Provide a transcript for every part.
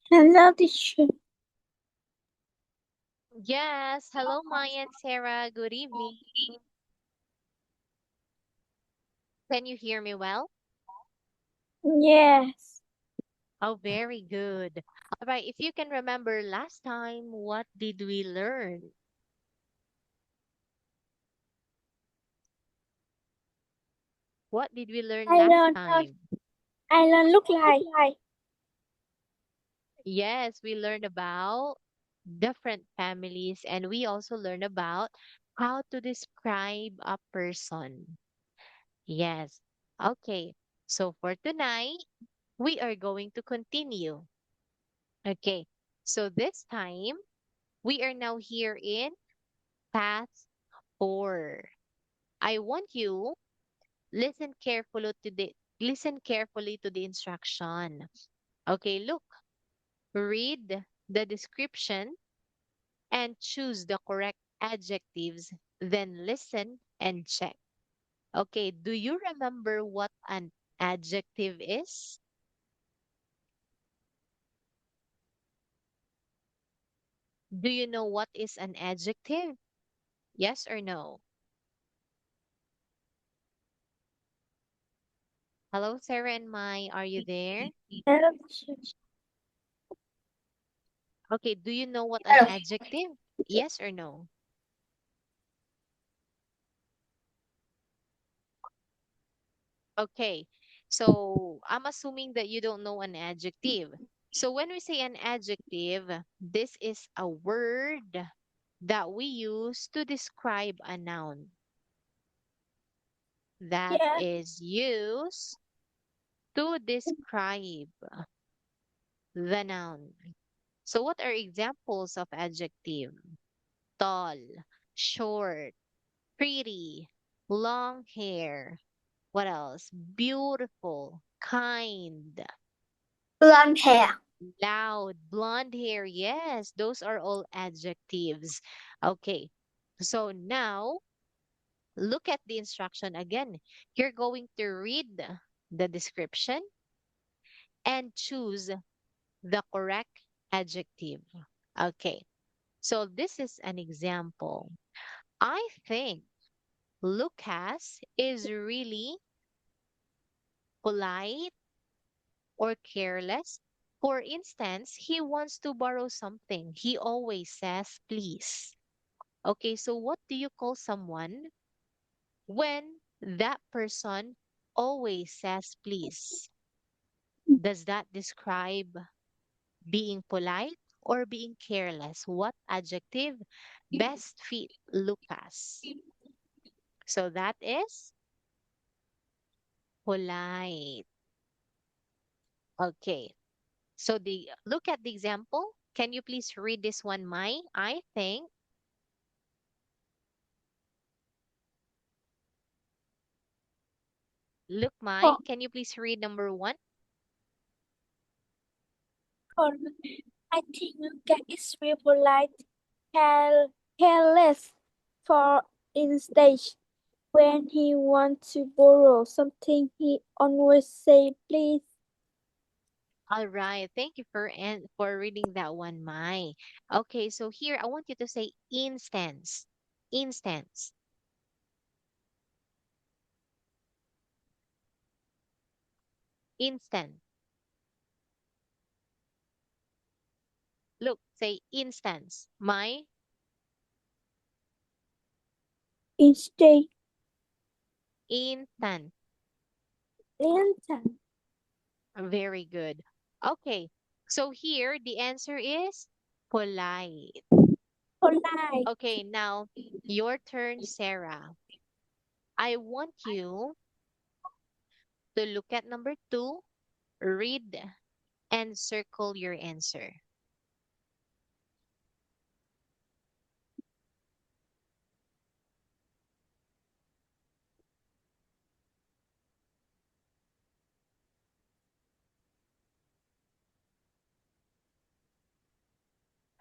Hello, teacher. Yes. Hello, Maya and Sarah. Good evening. Can you hear me well? Yes. Oh, very good. All right. If you can remember last time, what did we learn? What did we learn I last learn. time? I learn look like. Yes, we learned about different families and we also learned about how to describe a person. Yes. Okay. So for tonight, we are going to continue. Okay. So this time, we are now here in task 4. I want you listen carefully to the instruction. Okay, look, read the description and choose the correct adjectives, then listen and check. Okay, do you remember what an adjective is? Do you know what is an adjective? Yes or no? Hello, Sarah and Mai, are you there? Hello, teacher. Okay, do you know what an Hello. adjective? Yes or no? Okay, so I'm assuming that you don't know an adjective. So when we say an adjective, this is a word that we use to describe a noun that Yeah. is used to describe the noun. So what are examples of adjective? Tall, short, pretty, long hair. What else? Beautiful, kind, Blonde hair. loud, blonde hair. Yes, those are all adjectives. Okay. So now look at the instruction again. You're going to read the description and choose the correct adjective. Okay. So this is an example. I think Lucas is really polite or careless. For instance, he wants to borrow something. He always says, please. Okay, so what do you call someone when that person always says, please? Does that describe being polite or being careless? What adjective best fit Lucas? So that is polite. Okay. So the look at the example. Can you please read this one, Mai? I think. Look, Mai, Oh, can you please read number 1? oh, I think Luca is very polite, careless. For instance, when he wants to borrow something, he always say please. All right. Thank you for reading that one, Mai. Okay, so here I want you to say instance. Instance. Instant. Look, say instance. My Instead, instant. instant. Very good. Okay. So here the answer is polite. Polite. Okay, now your turn, Sarah. I want you to look at number 2, read and circle your answer.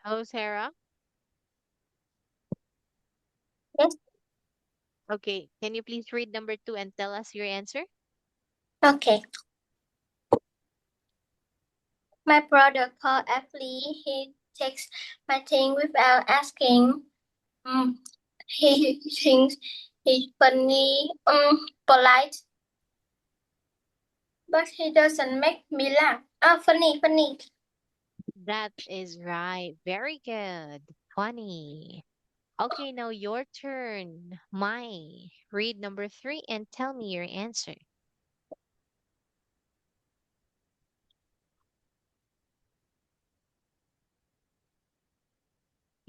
Hello, Sarah. Yes. Okay, can you please read number 2 and tell us your answer? Okay. My brother called Ashley. He takes my thing without asking. He thinks he's funny, polite, but he doesn't make me laugh. Funny. That is right. Very good. Funny. Okay, now your turn. Mai. Read number three and tell me your answer.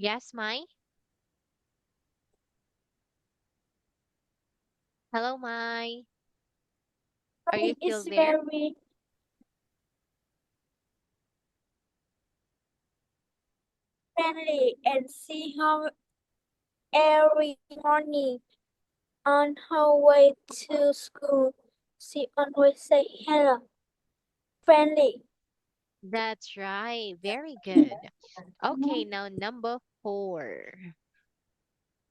Yes, Mai? Hello, Mai. Are you still It's there? very friendly and see her every morning on her way to school. She always say hello, friendly. That's right. Very good. Okay, now number four.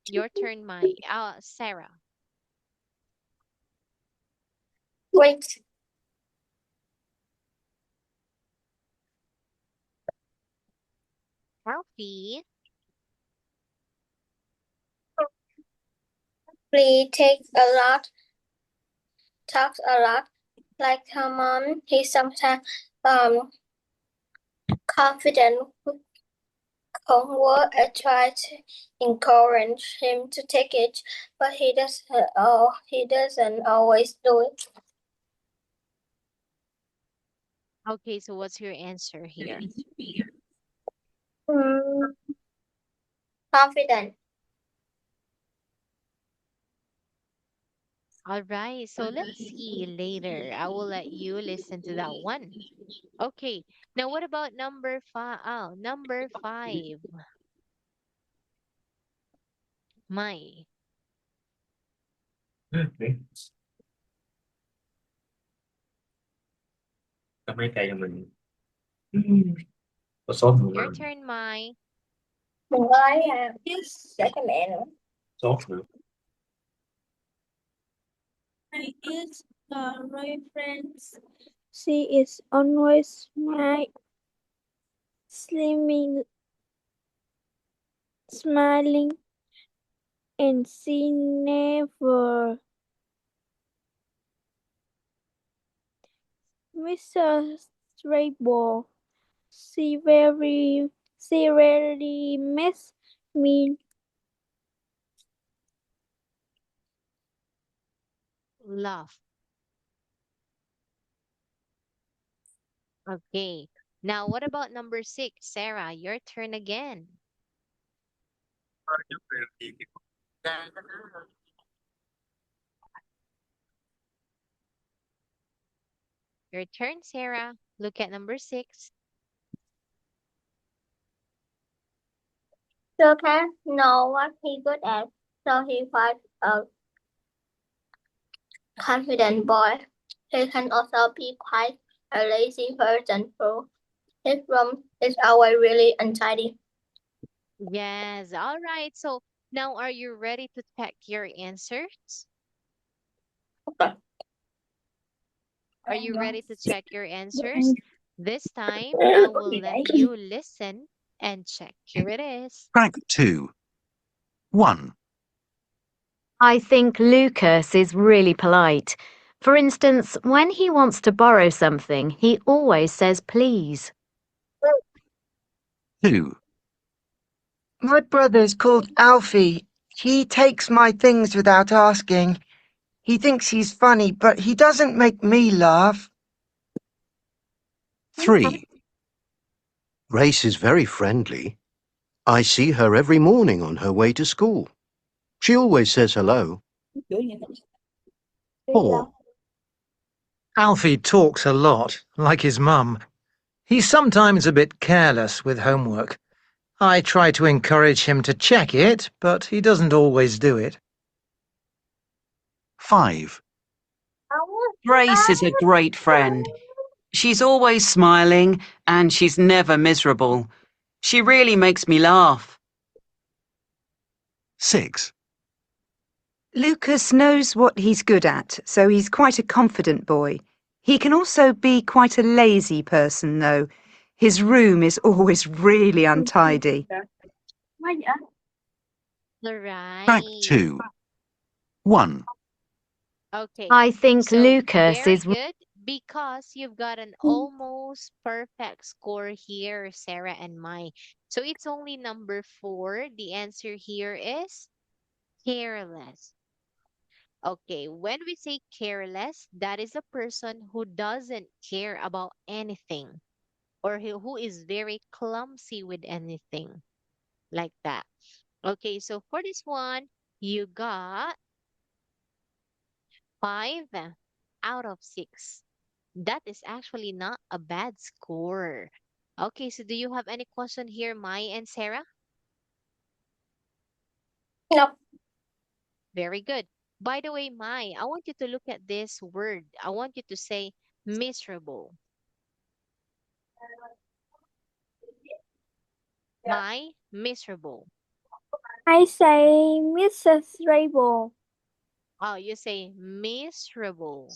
Your turn, Mai. Sarah. Wait, Alfie. Lee talks a lot, like her mom. He's sometimes confident with homework. I try to encourage him to take it, but he doesn't always do it. Okay, so what's your answer here? Mm, confident. All right, so let's see later. I will let you listen to that one. Okay, now what about number five? Oh, number five. Mai. Có mấy cây cho mình. Có sốt nữa Your mà. turn, Mai. Đừng có lấy để cho mẹ nữa. Sốt nữa. I is my friends. She is always smiling, and she never misses ball. She rarely miss me. Laugh. Okay. Now what about number six? Sarah, your turn again. Your turn, Sarah. Look at number six. Still can't know what he good at, so he finds a confident boy. He can also be quite a lazy person too. His room is always really untidy. Yes. All right. So now are you ready to check your answers? Are you ready to check your answers? This time I will let you listen and check. Here it is. Track 2. 1. I think Lucas is really polite. For instance, when he wants to borrow something, he always says please. 2. My brother's called Alfie. He takes my things without asking. He thinks he's funny, but he doesn't make me laugh. 3. Grace is very friendly. I see her every morning on her way to school. She always says hello. 4. Alfie talks a lot, like his mum. He's sometimes a bit careless with homework. I try to encourage him to check it, but he doesn't always do it. 5. Grace is a great friend. She's always smiling and she's never miserable. She really makes me laugh. 6. Lucas knows what he's good at, so he's quite a confident boy. He can also be quite a lazy person, though. His room is always really untidy. Track Right. 2. 1. Okay. I think So Lucas very is good because you've got an almost perfect score here, Sarah and Mai. So it's only number 4. The answer here is careless. Okay, when we say careless, that is a person who doesn't care about anything or who is very clumsy with anything like that. Okay, so for this one, you got 5 out of 6. That is actually not a bad score. Okay, so do you have any question here, Mai and Sarah? No. Very good. By the way, Mai, I want you to look at this word. I want you to say miserable. Mai, miserable. I say Mrs. Rabel. Oh, you say miserable.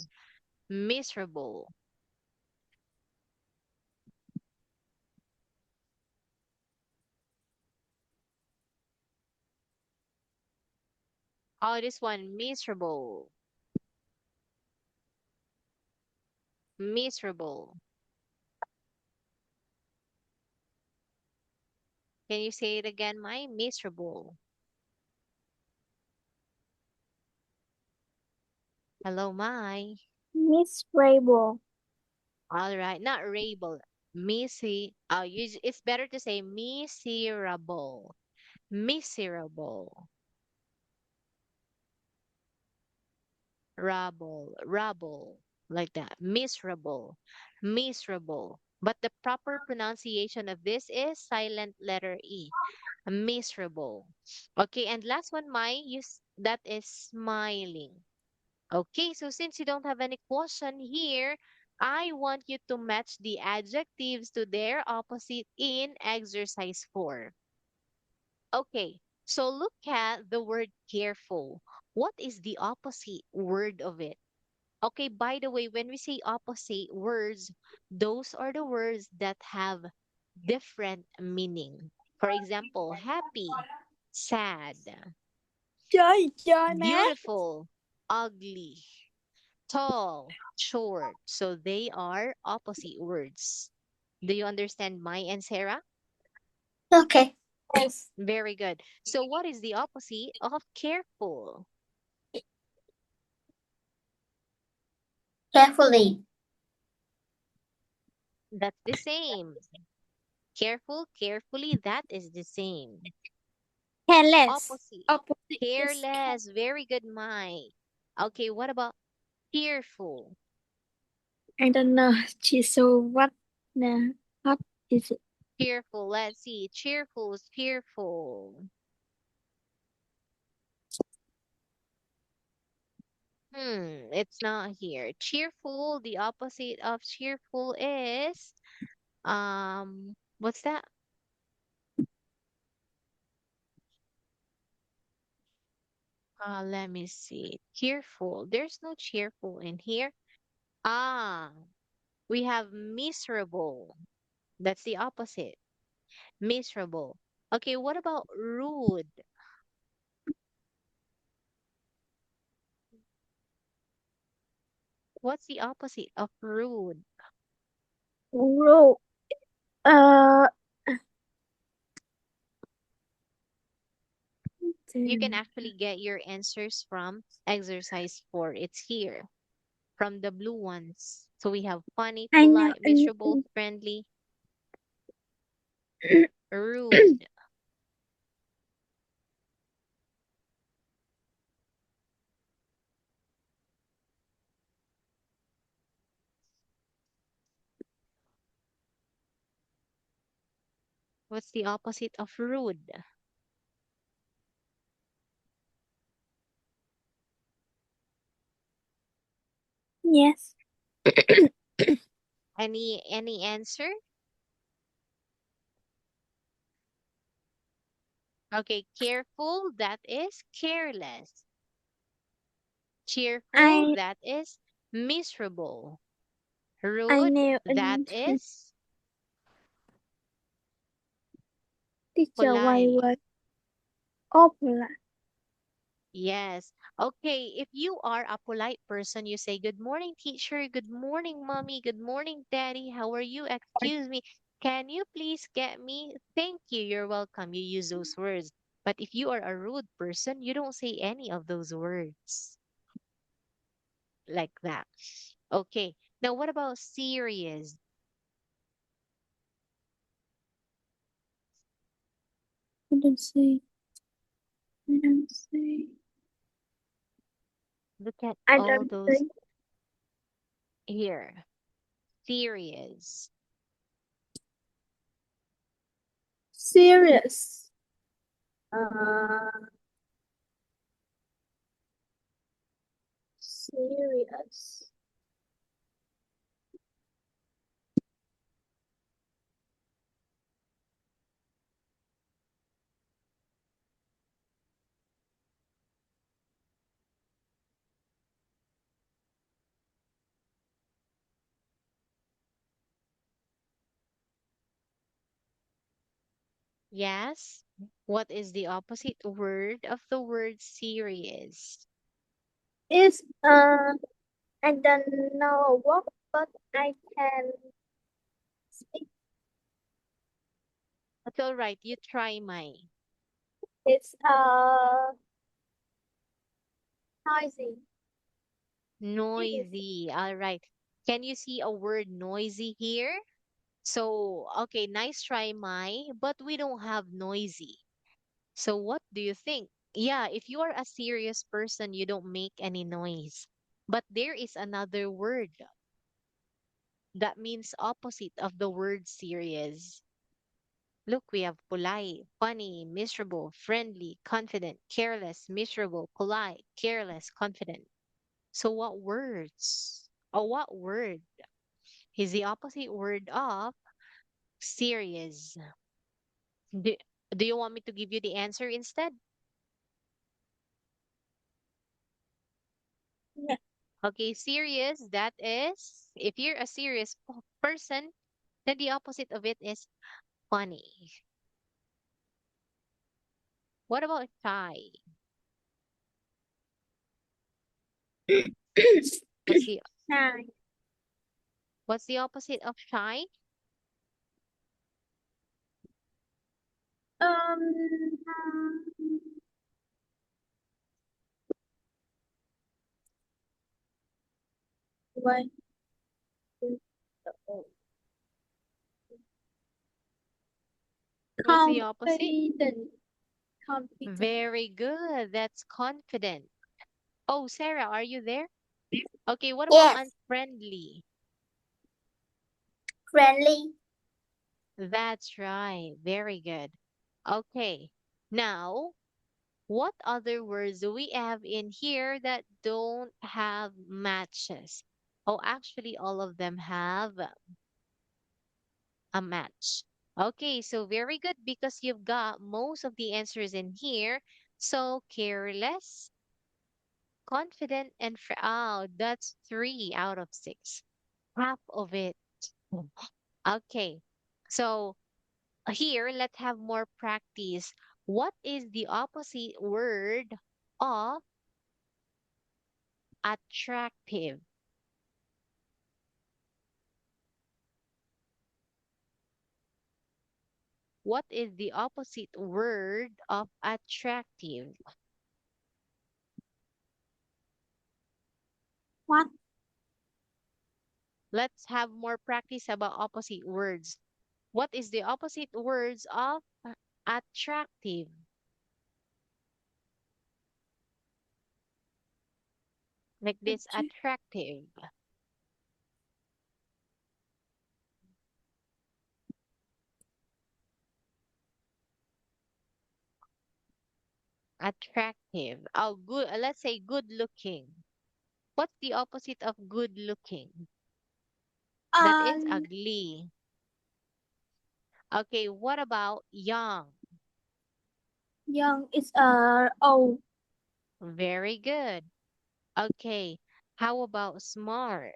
Miserable. Oh, this one, miserable. Miserable. Can you say it again, Mai? Miserable. Hello, Mai. Miss Rabel. All right, not rabel. It's better to say miserable. Miserable. Rubble, like that. Miserable. Miserable. But the proper pronunciation of this is silent letter E. Miserable. Okay, and last one, that is smiling. Okay, so since you don't have any question here, I want you to match the adjectives to their opposite in exercise 4. Okay, so look at the word careful. What is the opposite word of it? Okay, by the way, when we say opposite words, those are the words that have different meaning. For example, happy, sad, Chơi má. beautiful, ugly, tall, short. So they are opposite words. Do you understand Mai and Sarah? Okay. Yes. Very good. So what is the opposite of careful? Carefully. That's the same. Careful, carefully, that is the same. Careless. Opposite. Opposite is Careless. Very good, Mai. Okay, what about fearful? I don't know. So what? What is it? Fearful. Let's see. Cheerful is fearful. It's not here. Cheerful, the opposite of cheerful is what's that? Let me see. Cheerful. There's no cheerful in here. Ah, we have miserable. That's the opposite. Miserable. Okay, what about rude? What's the opposite of rude? Ro. Uh. You can actually get your answers from exercise 4. It's here from the blue ones. So we have funny, I know. polite, miserable, friendly, rude. What's the opposite of rude? Yes. Any answer? Okay, careful, that is careless. Cheerful, I that is miserable. I Rude, know that an answer. is Teacher, why Polite. word? Oh, polite. Yes. Okay, if you are a polite person, you say, "Good morning, teacher. Good morning, mommy. Good morning, daddy. How are you? Excuse me. Can you please get me? Thank you. You're welcome." You use those words. But if you are a rude person, you don't say any of those words like that. Okay. Now, what about serious? I don't see. I don't see. Look at I all don't those see. here. Serious. Serious. Uh, serious. Yes. What is the opposite word of the word serious? Is I don't know what, but I can speak. That's all right. You try mine. It's noisy. Noisy. All right. Can you see a word noisy here? So, okay, nice try, Mai, but we don't have noisy. So, what do you think? Yeah, if you are a serious person, you don't make any noise. But there is another word that means opposite of the word serious. Look, we have polite, funny, miserable, friendly, confident, careless, miserable, polite, careless, confident. So, what words? Or what word is the opposite word of serious? Do, do you want me to give you the answer instead? Yeah. Okay, serious, that is, if you're a serious person, then the opposite of it is funny. What about shy? What's the Nine. what's the opposite of shy? Um, what? What's the opposite? Confident. Confident. Very good. That's confident. Oh, Sarah, are you there? Okay, what about Yes, unfriendly? friendly. That's right. Very good. Okay. Now, what other words do we have in here that don't have matches? Oh, actually, all of them have a match. Okay, so very good because you've got most of the answers in here. So careless, confident, and oh, that's 3 out of 6. Half of it. Okay, so here, let's have more practice. What is the opposite word of attractive? What is the opposite word of attractive? What? Let's have more practice about opposite words. What is the opposite words of attractive? Like this, attractive. Attractive. Oh, good. Let's say good looking. What's the opposite of good looking? That is Um, ugly. Okay, what about young? young is old. Very good. Okay, how about smart?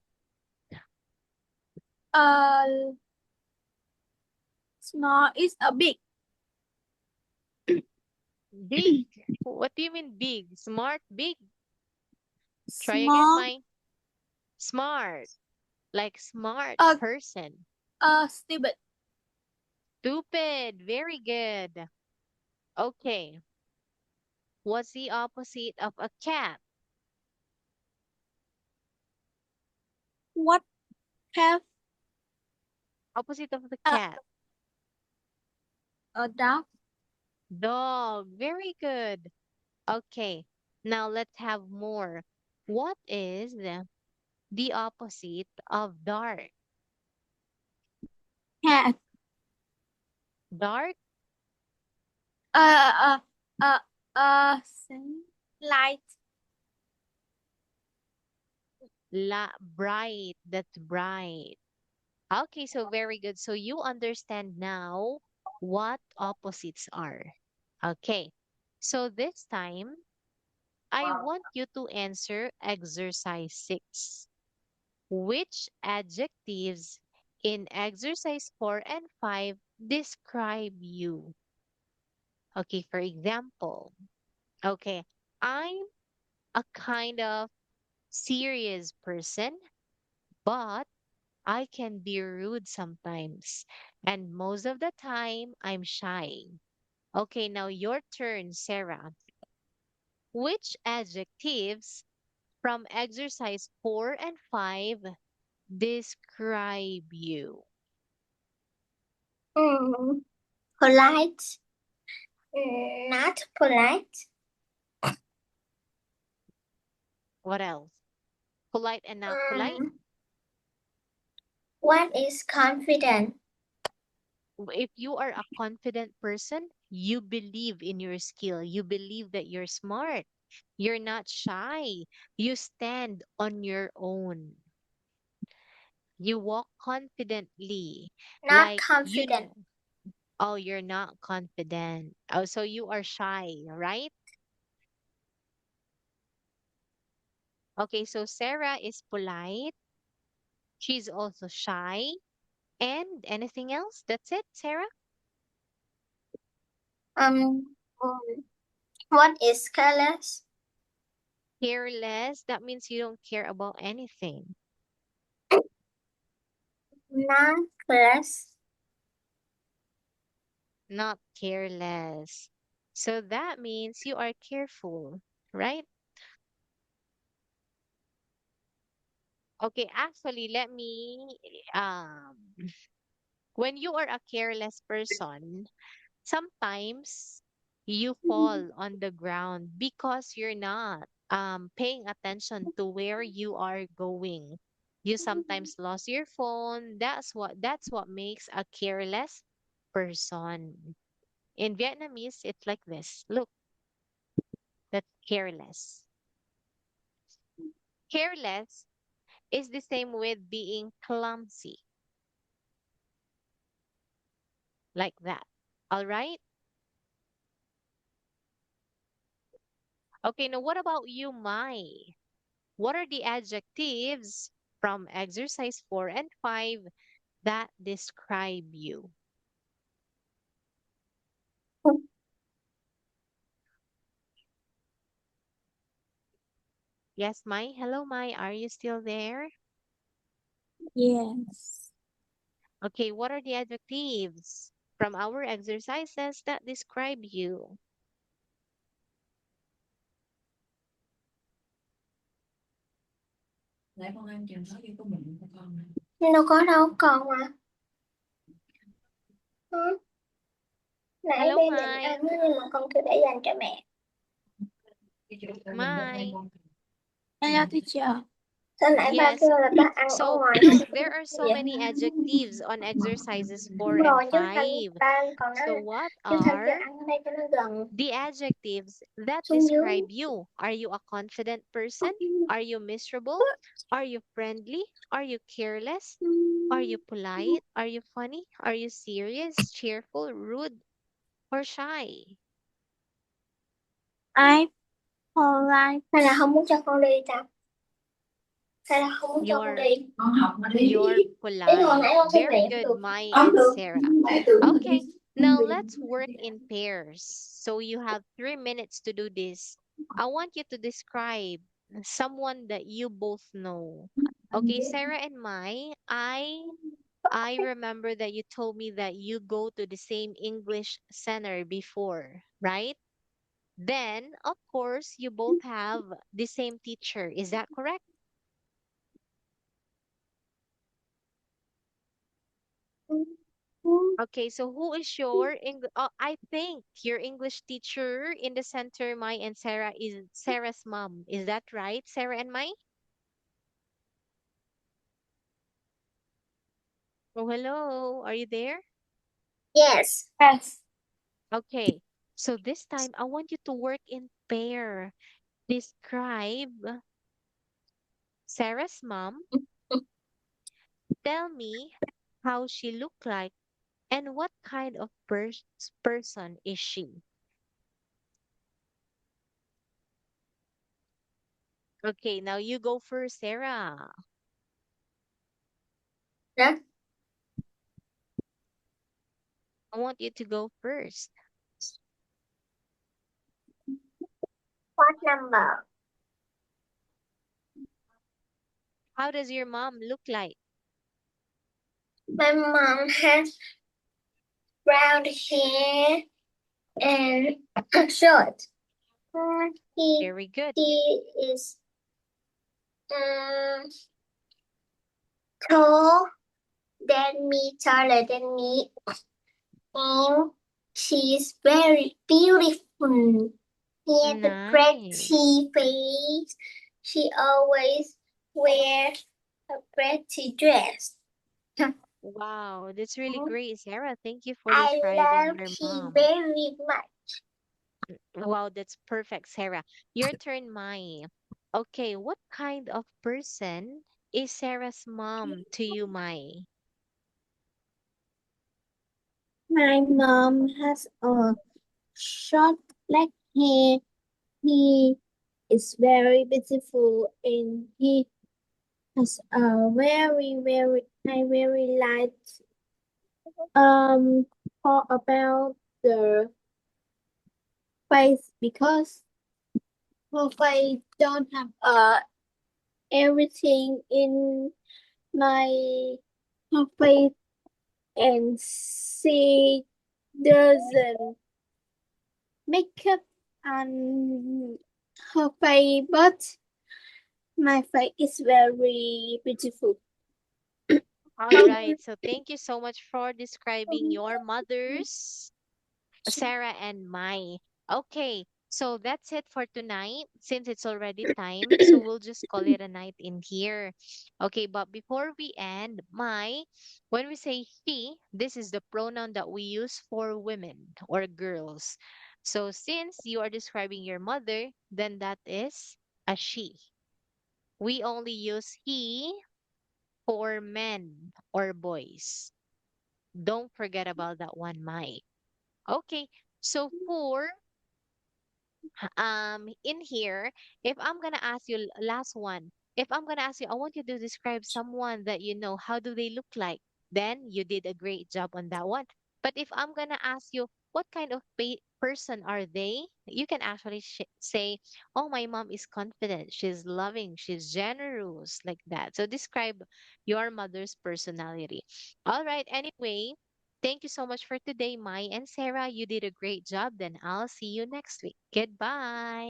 Uh, small is a big. Big. What do you mean big? Smart, big? Try again, Small. my smart. Like smart Uh, person. Stupid. Stupid. Very good. Okay. What's the opposite of a cat? What have Opposite of the a cat. dog? Dog. Very good. Okay. Now let's have more. What is the opposite of dark? Cat. Dark? Uh, uh, uh, uh, light. Bright. That's bright. Okay, so very good. So you understand now what opposites are. Okay. So this time, I want you to answer exercise 6. Which adjectives in exercise 4 and 5 describe you? Okay, for example, okay, I'm a kind of serious person, but I can be rude sometimes. And most of the time, I'm shy. Okay, now your turn, Sarah. Which adjectives from exercise 4 and 5 describe you? Polite, not polite. What else? Polite and not polite? What is confident? If you are a confident person, you believe in your skill. You believe that you're smart. You're not shy. You stand on your own. You walk confidently. Not Like you confident. know. Oh, you're not confident. Oh, so you are shy, right? Okay, so Sarah is polite. She's also shy. And anything else? That's it, Sarah? Um, what is careless? Careless. That means you don't care about anything. Not careless. Not careless. So that means you are careful, right? Okay, actually, let me when you are a careless person, sometimes you fall on the ground because you're not paying attention to where you are going. You sometimes lost your phone. That's what makes a careless person. In Vietnamese, it's like this. Look, that's careless. Careless is the same with being clumsy, like that. All right? Okay, now what about you, Mai? What are the adjectives from exercise 4 and 5 that describe you? Yes, Mai. Hello, Mai. Are you still there? Yes. Okay, what are the adjectives from our exercises that describe you? Đâu có đâu, còn mà. Ừ. Nãy Hello, bé định Mai. ăn á, nhưng mà con kêu để dành cho mẹ. Mai. Hello, teacher. Sao nãy ba Yes. kêu là ba ăn ở So ngoài không? there are so Dạ. many adjectives on exercises 4 Đúng and rồi, chứ Thanh 5. ba còn nói So là what chứ Thanh kêu are ăn ở đây cho nó gần the adjectives that xuống dưới. describe you? Are you a confident person? Are you miserable? Are you friendly? Are you careless? Are you polite? Are you funny? Are you serious, cheerful, rude, or shy? I polite. Hay là không muốn cho con đi ta? Hay là không muốn cho con You're đi? Con học mà đi. you're Thế hồi polite. nãy con thấy Very mẹ good, được. Mai Không and được. Sarah. Mẹ tự nó Okay, đi. Now let's work in pairs. So you have 3 minutes to do this. I want you to describe someone that you both know. Okay, Sarah and I remember that you told me that you go to the same English center before, right? Then, of course, you both have the same teacher. Is that correct? Okay, so who is your English? I think your English teacher in the center, Mai and Sarah, is Sarah's mom. Is that right, Sarah and Mai? Oh, hello. Are you there? Yes. Yes. Okay. So this time, I want you to work in pair. Describe Sarah's mom. Tell me how she looked like and what kind of person is she? Okay, now you go first, Sarah. Yeah. I want you to go first. What number? How does your mom look like? My mom has brown hair and short. Uh, He Very good. he is um tall than me, taller than me, and she's very beautiful. He has a Nice. pretty face. She always wears a pretty dress. Wow, that's really great, Sarah. Thank you for I describing love your him mom. very much. Wow, that's perfect, Sarah. Your turn, Mai. Okay, what kind of person is Sarah's mom to you, Mai? My mom has a short black hair. He is very beautiful and he has a I very like talk about the face because her face don't have everything in my her face and she doesn't make up on her face but my face is very beautiful. All right, so thank you so much for describing your mothers, Sarah and Mai. Okay, so that's it for tonight since it's already time. So we'll just call it a night in here. Okay, but before we end, Mai, when we say she, this is the pronoun that we use for women or girls. So since you are describing your mother, then that is a she. We only use he for men or boys. Don't forget about that one, Mai. Okay, so for in here, if I'm gonna ask you last one, if I'm gonna ask you, I want you to describe someone that you know, how do they look like? Then you did a great job on that one. But if I'm gonna ask you what kind of person are they, you can actually say, oh, my mom is confident, she's loving, she's generous, like that. So describe your mother's personality. All right, anyway, thank you so much for today, Mai and Sarah. You did a great job. Then I'll see you next week. Goodbye.